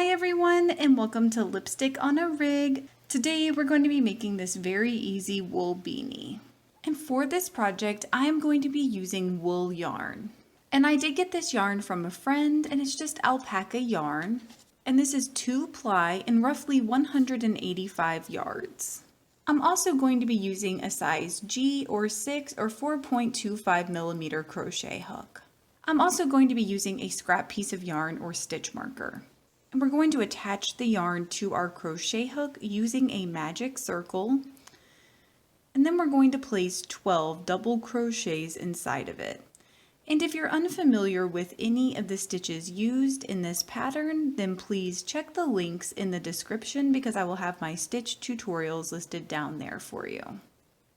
Hi everyone, and welcome to Lipstick on a Rig. Today we're going to be making this very easy wool beanie. And for this project, I am going to be using wool yarn. And I did get this yarn from a friend, and it's just alpaca yarn. And this is 2-ply and roughly 185 yards. I'm also going to be using a size G or 6 or 4.25 millimeter crochet hook. I'm also going to be using a scrap piece of yarn or stitch marker. And we're going to attach the yarn to our crochet hook using a magic circle. And then we're going to place 12 double crochets inside of it. And if you're unfamiliar with any of the stitches used in this pattern, then please check the links in the description because I will have my stitch tutorials listed down there for you.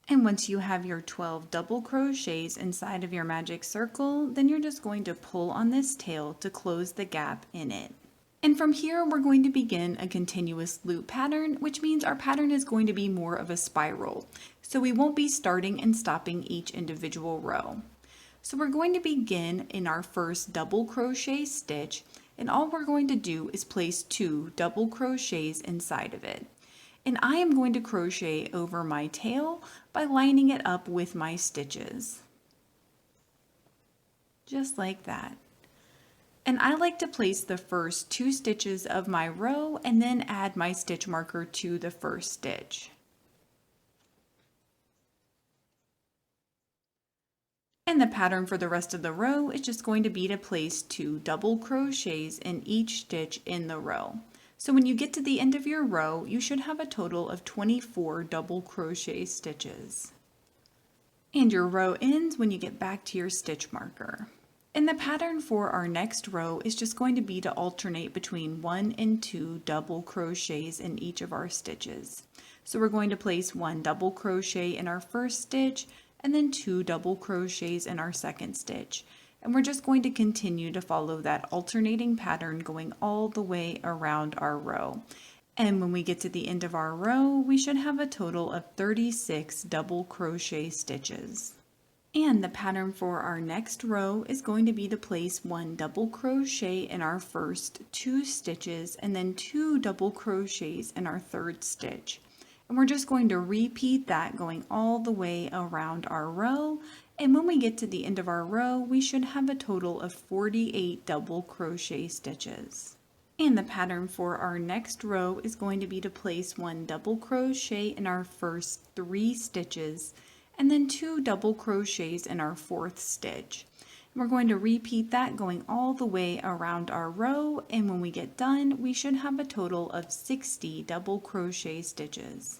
And once you have your 12 double crochets inside of your magic circle, then you're just going to pull on this tail to close the gap in it. And from here, we're going to begin a continuous loop pattern, which means our pattern is going to be more of a spiral. So we won't be starting and stopping each individual row. So we're going to begin in our first double crochet stitch, and all we're going to do is place 2 double crochets inside of it. And I am going to crochet over my tail by lining it up with my stitches. Just like that. And I like to place the first 2 stitches of my row and then add my stitch marker to the first stitch. And the pattern for the rest of the row is just going to be to place 2 double crochets in each stitch in the row. So when you get to the end of your row, you should have a total of 24 double crochet stitches. And your row ends when you get back to your stitch marker. And the pattern for our next row is just going to be to alternate between 1 and 2 double crochets in each of our stitches. So we're going to place 1 double crochet in our first stitch and then 2 double crochets in our second stitch. And we're just going to continue to follow that alternating pattern going all the way around our row. And when we get to the end of our row, we should have a total of 36 double crochet stitches. And the pattern for our next row is going to be to place 1 double crochet in our first 2 stitches and then 2 double crochets in our third stitch. And we're just going to repeat that going all the way around our row. And when we get to the end of our row, we should have a total of 48 double crochet stitches. And the pattern for our next row is going to be to place 1 double crochet in our first 3 stitches and then 2 double crochets in our fourth stitch. And we're going to repeat that going all the way around our row, and when we get done, we should have a total of 60 double crochet stitches.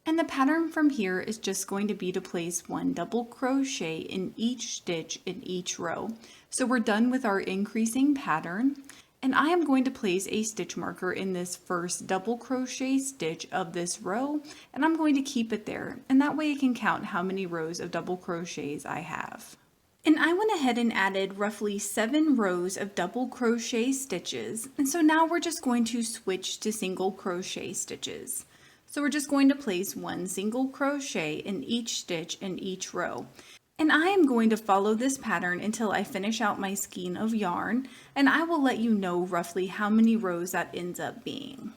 And the pattern from here is just going to be to place 1 double crochet in each stitch in each row. So we're done with our increasing pattern. And I am going to place a stitch marker in this first double crochet stitch of this row, and I'm going to keep it there, and that way I can count how many rows of double crochets I have. And I went ahead and added roughly 7 rows of double crochet stitches, and so now we're just going to switch to single crochet stitches. So we're just going to place 1 single crochet in each stitch in each row. And I am going to follow this pattern until I finish out my skein of yarn, and I will let you know roughly how many rows that ends up being.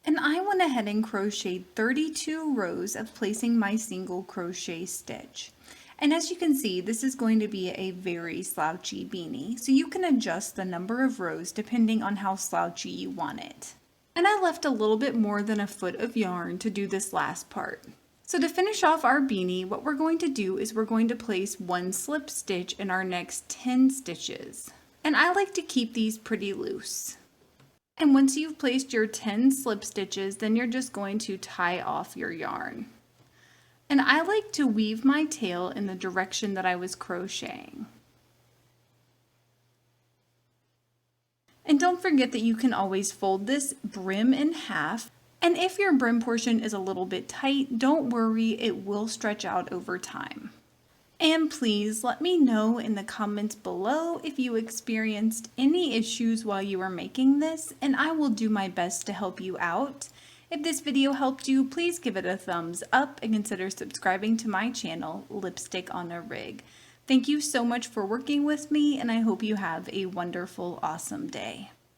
And I went ahead and crocheted 32 rows of placing my single crochet stitch. And as you can see, this is going to be a very slouchy beanie, so you can adjust the number of rows depending on how slouchy you want it. And I left a little bit more than a foot of yarn to do this last part. So to finish off our beanie, what we're going to do is we're going to place 1 slip stitch in our next 10 stitches. And I like to keep these pretty loose. And once you've placed your 10 slip stitches, then you're just going to tie off your yarn. And I like to weave my tail in the direction that I was crocheting. And don't forget that you can always fold this brim in half. And if your brim portion is a little bit tight, don't worry, it will stretch out over time. And please let me know in the comments below if you experienced any issues while you were making this, and I will do my best to help you out. If this video helped you, please give it a thumbs up and consider subscribing to my channel, Lipstick on a Rig. Thank you so much for working with me, and I hope you have a wonderful, awesome day.